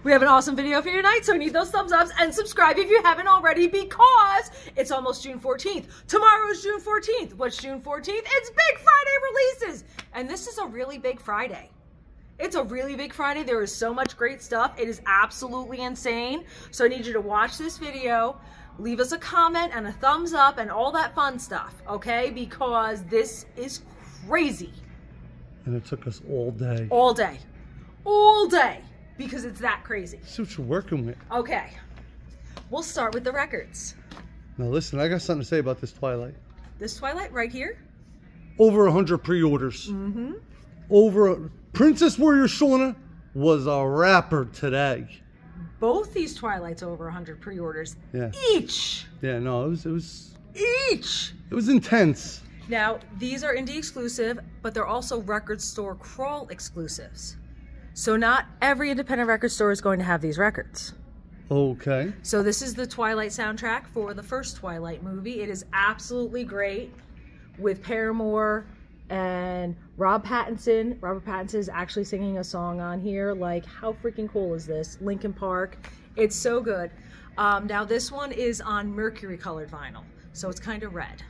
We have an awesome video for you tonight, so we need those thumbs ups and subscribe if you haven't already because it's almost June 14th. Tomorrow is June 14th. What's June 14th? It's Big Friday releases. And this is a really big Friday. It's a really big Friday. There is so much great stuff. It is absolutely insane. So I need you to watch this video, leave us a comment and a thumbs up and all that fun stuff, okay? Because this is crazy. And it took us all day. All day. All day. Because it's that crazy. See what you're working with. Okay. We'll start with the records. Now listen, I got something to say about this Twilight. This Twilight right here? Over 100 pre-orders. Princess Warrior Shauna was a rapper today. Both these Twilights over 100 pre-orders. Yeah. Each. Yeah, no, it was Each. It was intense. Now, these are indie exclusive, but they're also record store crawl exclusives. So not every independent record store is going to have these records. Okay. So this is the Twilight soundtrack for the first Twilight movie. It is absolutely great with Paramore and Robert Pattinson. Robert Pattinson is actually singing a song on here. Like, how freaking cool is this? Linkin Park. It's so good. Now this one is on mercury colored vinyl. So it's kind of red.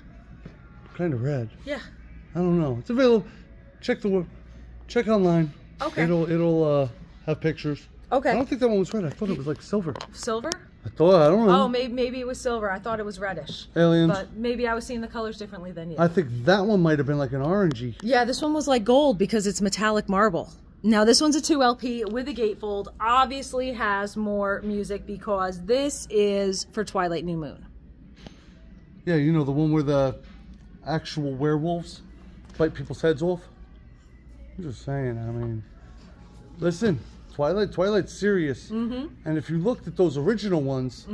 Kind of red. Yeah. I don't know. It's available. Check online. Okay. It'll have pictures. Okay. I don't think that one was red. I thought it was like silver. Silver? I don't know. Oh, maybe it was silver. I thought it was reddish. Aliens. But maybe I was seeing the colors differently than you. I think that one might have been like an orangey. Yeah, this one was like gold because it's metallic marble. Now this one's a 2 LP with a gatefold. Obviously has more music because this is for Twilight New Moon. Yeah, you know, the one where the actual werewolves bite people's heads off? I'm just saying, I mean, listen, Twilight's serious. And if you looked at those original ones,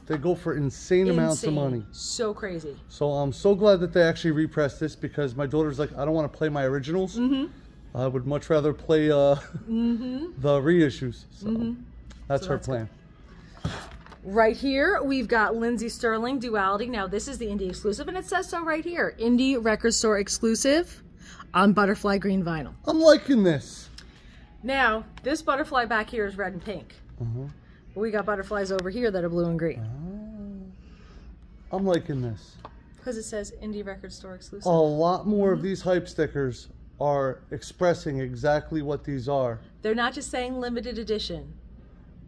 they go for insane amounts of money. So crazy. So I'm so glad that they actually repressed this because my daughter's like, I don't want to play my originals. I would much rather play the reissues. So that's her plan. Good. Right here, we've got Lindsey Sterling, Duality. Now, this is the indie exclusive, and it says so right here. Indie record store exclusive on butterfly green vinyl. I'm liking this. Now, this butterfly back here is red and pink. But we got butterflies over here that are blue and green. I'm liking this. Because it says indie record store exclusive. A lot more of these hype stickers are expressing exactly what these are. They're not just saying limited edition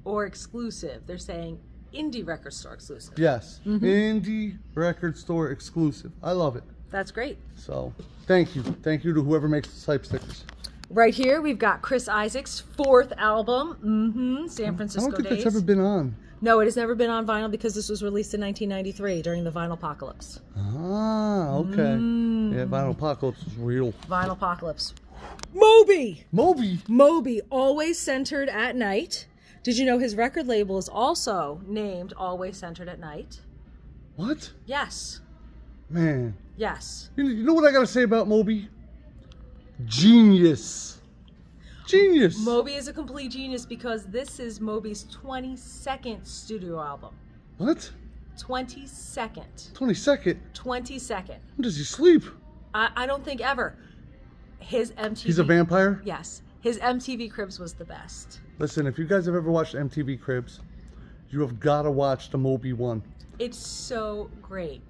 or exclusive. They're saying indie record store exclusive. Yes. Indie record store exclusive. I love it. That's great. So, thank you. Thank you to whoever makes the hype stickers. Right here, we've got Chris Isaak's 4th album, San Francisco I don't think Days. that's ever been on. No, it has never been on vinyl because this was released in 1993 during the Vinyl Apocalypse. Ah, okay. Yeah, Vinyl Apocalypse was real. Vinyl Apocalypse. Moby! Moby, always centered at night. Did you know his record label is also named Always Centered at Night? What? Yes. Man. Yes. You know what I gotta say about Moby? Genius. Genius. Moby is a complete genius because this is Moby's 22nd studio album. What? 22nd. 22nd? 22nd. When does he sleep? I don't think ever. His MTV... He's a vampire? Yes. His MTV Cribs was the best. Listen, if you guys have ever watched MTV Cribs, you have got to watch the Moby one. It's so great.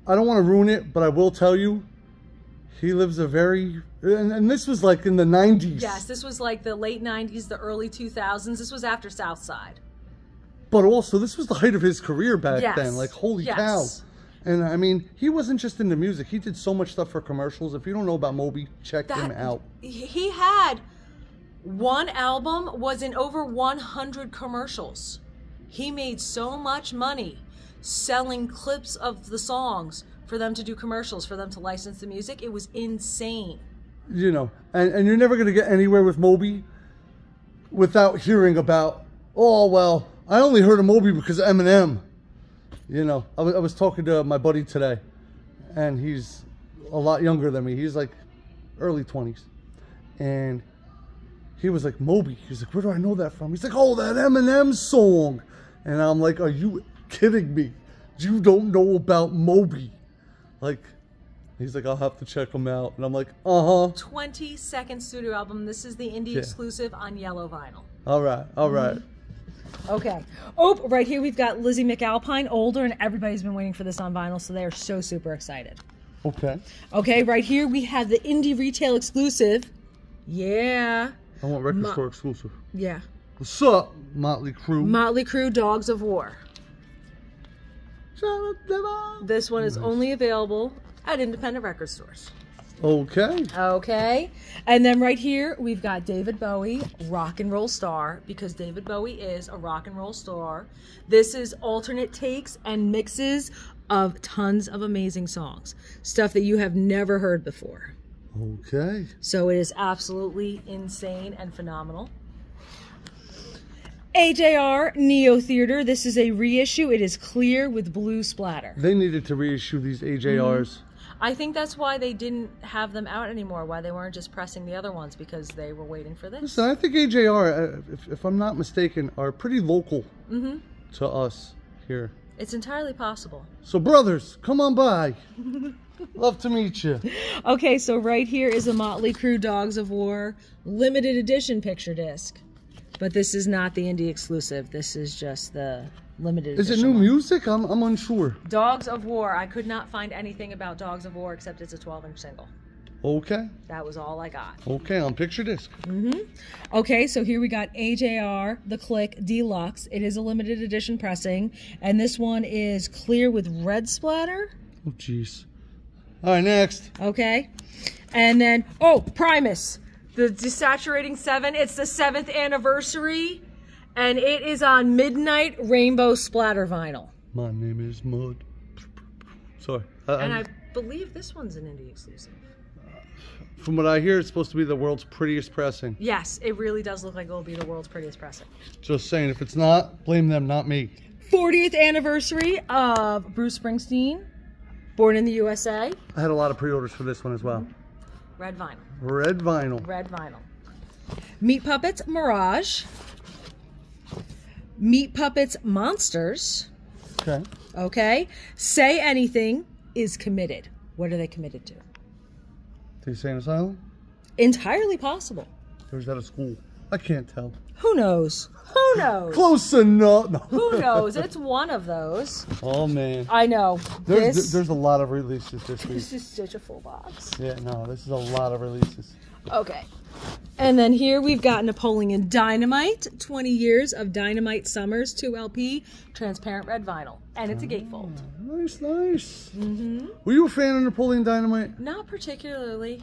I don't want to ruin it, but I will tell you, he lives a very... And this was like in the 90s. Yes, this was like the late 90s, the early 2000s. This was after Southside. But also, this was the height of his career back then. Like, holy cow. And I mean, he wasn't just into music. He did so much stuff for commercials. If you don't know about Moby, check him out. He had... One album was in over 100 commercials. He made so much money selling clips of the songs for them to do commercials, for them to license the music. It was insane. You know, and you're never going to get anywhere with Moby without hearing about, oh, well, I only heard of Moby because of Eminem. You know, I was talking to my buddy today, and he's a lot younger than me. He's like early 20s. And he was like, Moby. He's like, where do I know that from? He's like, oh, that Eminem song. And I'm like, are you kidding me? You don't know about Moby. Like, he's like, I'll have to check him out. And I'm like, 22nd studio album. This is the indie exclusive on yellow vinyl. All right. Okay. Oh, right here we've got Lizzie McAlpine, Older, and everybody's been waiting for this on vinyl, so they are so super excited. Okay. Okay, right here we have the indie retail exclusive. Yeah. I want record store exclusive. Yeah. What's up, Motley Crue? Motley Crue, Dogs of War. This one is only available at independent record stores. Okay. Okay. And then right here, we've got David Bowie, Rock and Roll Star, because David Bowie is a rock and roll star. This is alternate takes and mixes of tons of amazing songs. Stuff that you have never heard before. Okay. So it is absolutely insane and phenomenal. AJR Neo Theater. This is a reissue. It is clear with blue splatter. They needed to reissue these AJRs. I think that's why they didn't have them out anymore, why they weren't just pressing the other ones, because they were waiting for this. Listen, I think AJR, if I'm not mistaken, are pretty local to us here. It's entirely possible. So brothers, come on by. Love to meet you. Okay, so right here is a Motley Crue Dogs of War limited edition picture disc. But this is not the indie exclusive. This is just the limited edition. Is it new one. music? I'm unsure. Dogs of War. I could not find anything about Dogs of War except it's a 12-inch single. Okay. That was all I got. Okay, on picture disc. Okay, so here we got AJR, The Click Deluxe. It is a limited edition pressing. And this one is clear with red splatter. Oh, jeez. All right, next. Okay. And then, oh, Primus. The Desaturating 7. It's the 7th anniversary. And it is on Midnight Rainbow Splatter vinyl. My name is Mud. Sorry. And I believe this one's an indie exclusive. From what I hear, it's supposed to be the world's prettiest pressing. Yes, it really does look like it will be the world's prettiest pressing. Just saying, if it's not, blame them, not me. 40th anniversary of Bruce Springsteen, Born in the USA. I had a lot of pre-orders for this one as well. Red vinyl. Red vinyl. Red vinyl. Meat Puppets Mirage. Meat Puppets Monsters. Okay. Okay. Say Anything is committed. What are they committed to? The Insane Asylum? Entirely possible. Or is that a school? I can't tell. Who knows? Who knows? Close enough. No. Who knows? It's one of those. Oh, man. I know. There's a lot of releases this week. This is such a full box. Yeah, no, this is a lot of releases. Okay. And then here we've got Napoleon Dynamite, 20 years of Dynamite Summers, 2 LP, transparent red vinyl. And it's a gatefold. Nice, nice. Were you a fan of Napoleon Dynamite? Not particularly.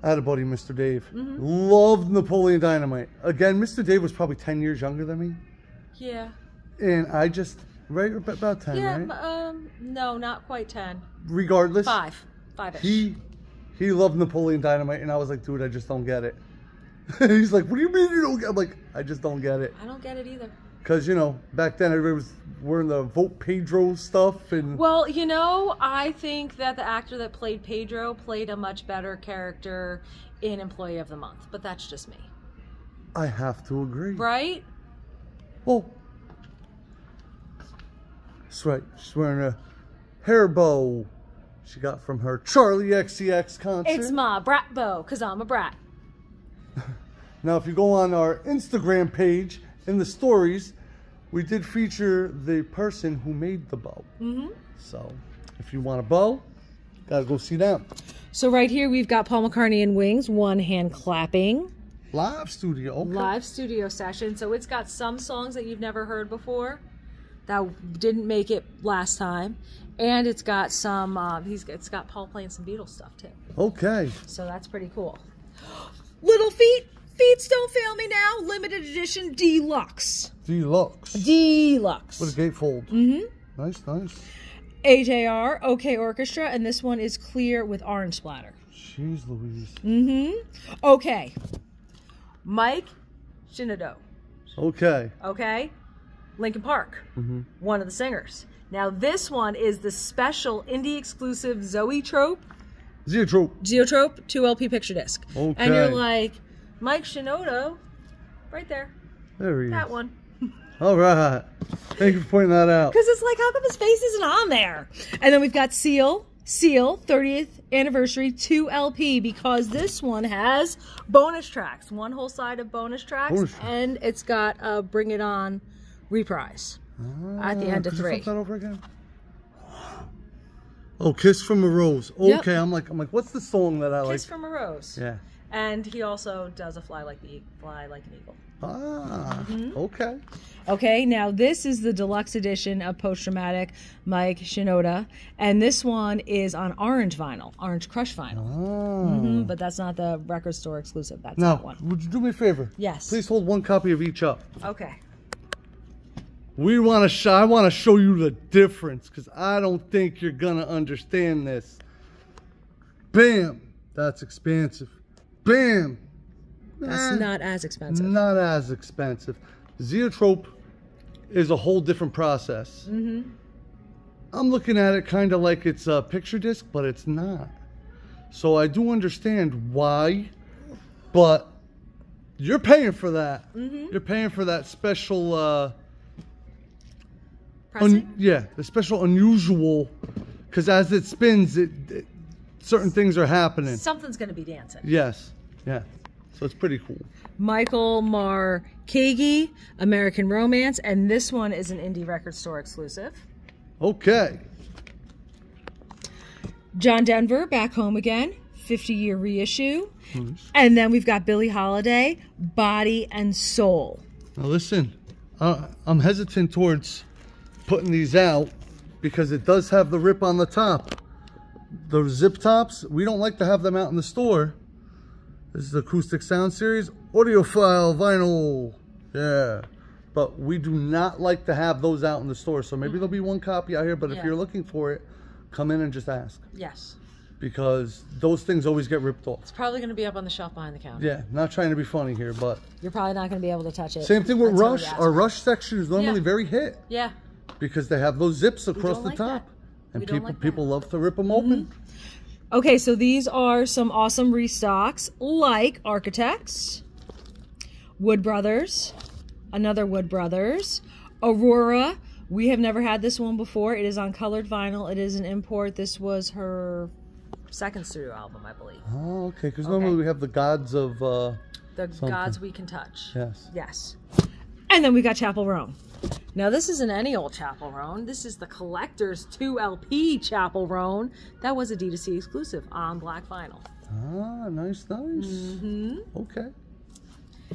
I had a buddy, Mr. Dave. Loved Napoleon Dynamite. Again, Mr. Dave was probably 10 years younger than me. Yeah. And I just, right about 10, Yeah, right? no, not quite 10. Regardless. 5-ish. He loved Napoleon Dynamite, and I was like, dude, I just don't get it. He's like, what do you mean you don't get it? I'm like, I just don't get it. I don't get it either. Because, you know, back then everybody was wearing the Vote Pedro stuff. And Well, you know, I think that the actor that played Pedro played a much better character in Employee of the Month. But that's just me. I have to agree. Right? Well, that's right. She's wearing a hair bow she got from her Charlie XCX concert. It's my brat bow, because I'm a brat. Now, if you go on our Instagram page, in the stories, we did feature the person who made the bow. So, if you want a bow, gotta go see them. So right here we've got Paul McCartney and Wings, one hand clapping. Live studio. Okay. Live studio session. So it's got some songs that you've never heard before that didn't make it last time. And it's got some, it's got Paul playing some Beatles stuff too. Okay. So that's pretty cool. Little Feet, Feet Don't Fail Me Now, limited edition deluxe. Deluxe. Deluxe. With a gatefold. Nice, nice. AJR, OK Orchestra, and this one is clear with orange splatter. Jeez Louise. Okay. Mike Shinoda. Okay. Okay. Linkin Park. One of the singers. Now this one is the special indie exclusive Zoetrope. Zoetrope 2 LP picture disc. Okay. And you're like, Mike Shinoda, right there. There he is. That one. All right. Thank you for pointing that out. Because it's like, how come his face isn't on there? And then we've got Seal, 30th anniversary 2 LP, because this one has bonus tracks. One whole side of bonus tracks. And it's got Bring It On reprise at the end of Could you 3. flip that over again? Oh, Kiss from a Rose. Yep. Okay, I'm like, what's the song that I like? Kiss from a Rose. Yeah. And he also does a Fly Like an Eagle. Ah, okay. Okay, now this is the deluxe edition of Post Traumatic Mike Shinoda, and this one is on orange vinyl, orange crush vinyl. Oh. But that's not the record store exclusive. That's Now, that one. would you do me a favor? Yes. Please hold one copy of each up. Okay. I want to show you the difference because I don't think you're gonna understand this. Bam, that's expensive. Bam, That's not as expensive. not as expensive. Zoetrope is a whole different process. I'm looking at it kind of like it's a picture disc, but it's not. So I do understand why, but you're paying for that. You're paying for that special. Yeah, the special unusual, because as it spins, certain things are happening. Something's going to be dancing. Yes, yeah. So it's pretty cool. Michael Markagi, American Romance, and this one is an indie record store exclusive. Okay. John Denver, Back Home Again, 50-year reissue. And then we've got Billie Holiday, Body and Soul. Now listen, I'm hesitant towards putting these out because it does have the rip on the top. The zip tops, we don't like to have them out in the store. This is the Acoustic Sound Series, audiophile vinyl. Yeah. But we do not like to have those out in the store. So maybe there'll be one copy out here, but if you're looking for it, come in and just ask. Yes. Because those things always get ripped off. It's probably going to be up on the shelf behind the counter. Yeah, not trying to be funny here, but... You're probably not going to be able to touch it. Same thing with until Rush. you ask Our for it. Rush section is normally very hit. Yeah. Because they have those zips across don't the like top. that. And We don't like people that. love to rip them open. Okay, so these are some awesome restocks, like Architects, Wood Brothers, another Wood Brothers, Aurora. We have never had this one before. It is on colored vinyl. It is an import. This was her second studio album, I believe. Oh, okay. Because normally we have the Gods of... The something. Gods We Can Touch. Yes. Yes. And then we got Chapel Roan. Now, this isn't any old Chapel Roan. This is the Collector's 2LP Chapel Roan. That was a D2C exclusive on black vinyl. Ah, nice. Okay.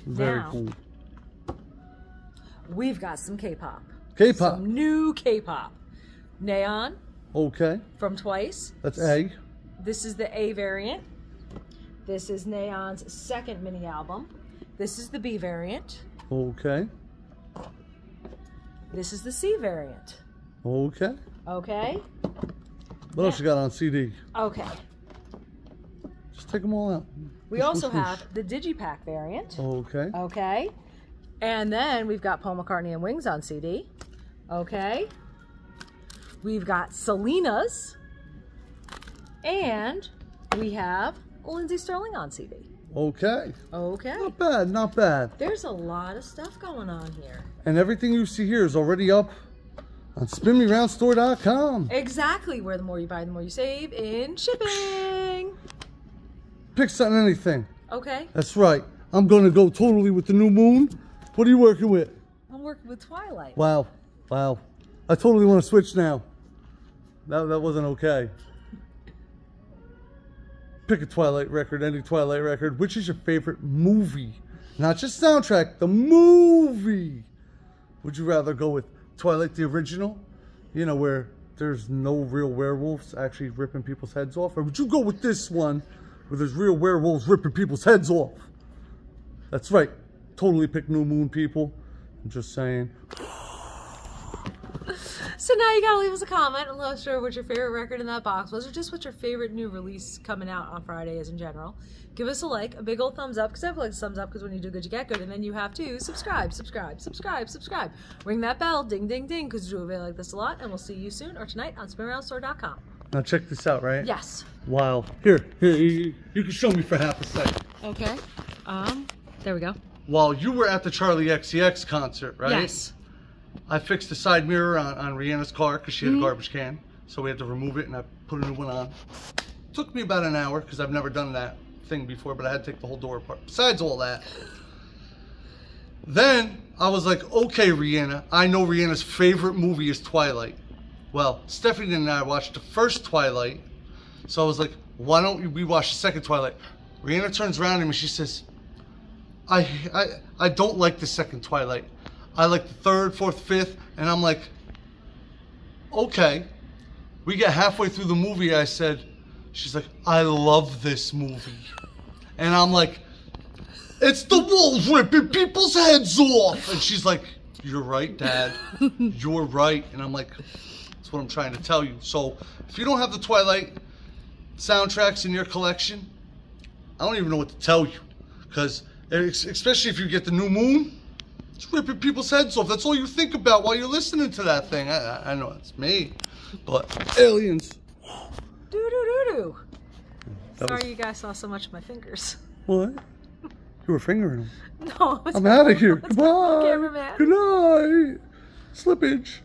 Very Now, cool. We've got some K-pop. K-pop. Some new K-pop. Neon Okay. from Twice. That's A. This is the A variant. This is Neon's second mini album. This is the B variant. Okay. This is the C variant. Okay. Okay? What else you got on CD? Okay. Just take them all out. We also have the Digipack variant. Okay. Okay. And then we've got Paul McCartney and Wings on CD. Okay. We've got Selena's. And we have Lindsey Sterling on CD. Okay. Okay. Not bad, not bad. There's a lot of stuff going on here. And everything you see here is already up on spinmeroundstore.com. Exactly. Where the more you buy, the more you save in shipping. Pick something, anything. Okay. That's right. I'm going to go totally with the New Moon. What are you working with? I'm working with Twilight. Wow. Wow. I totally want to switch now. That wasn't okay. Pick a Twilight record, any Twilight record. Which is your favorite movie? Not just soundtrack, the movie. Would you rather go with Twilight the original? You know, where there's no real werewolves actually ripping people's heads off? Or would you go with this one where there's real werewolves ripping people's heads off? That's right. Totally pick New Moon, people. I'm just saying. So now you gotta leave us a comment and let us know what your favorite record in that box was, or just what your favorite new release coming out on Friday is in general. Give us a like, a big old thumbs up, because I feel like a thumbs up, because when you do good, you get good, and then you have to subscribe. Ring that bell, ding, ding, ding, because we do a video like this a lot, and we'll see you soon or tonight on spinmeroundstore.com. Now check this out, right? Yes. Wow. Here, you can show me for half a second. Okay. There we go. While you were at the Charlie XCX concert, right? Yes. I fixed the side mirror on Rihanna's car because she had a garbage can. So we had to remove it and I put a new one on. Took me about an hour because I've never done that thing before, but I had to take the whole door apart. Besides all that, then I was like, okay, Rihanna, I know Rihanna's favorite movie is Twilight. Well, Stephanie and I watched the first Twilight, so I was like, why don't we watch the second Twilight? Rihanna turns around to me, she says, I don't like the second Twilight. I like the third, fourth, fifth, and I'm like, okay. We get halfway through the movie, she's like, I love this movie. And I'm like, it's the wolves ripping people's heads off. And she's like, you're right, Dad. You're right. And I'm like, that's what I'm trying to tell you. So if you don't have the Twilight soundtracks in your collection, I don't even know what to tell you. Because especially if you get the New Moon, it's ripping people's heads off. That's all you think about while you're listening to that thing. I know it's me, but aliens. Do. Sorry you guys saw so much of my fingers. What? You were fingering them. No. I'm out of here. Goodbye. Cameraman. Good night. Slippage.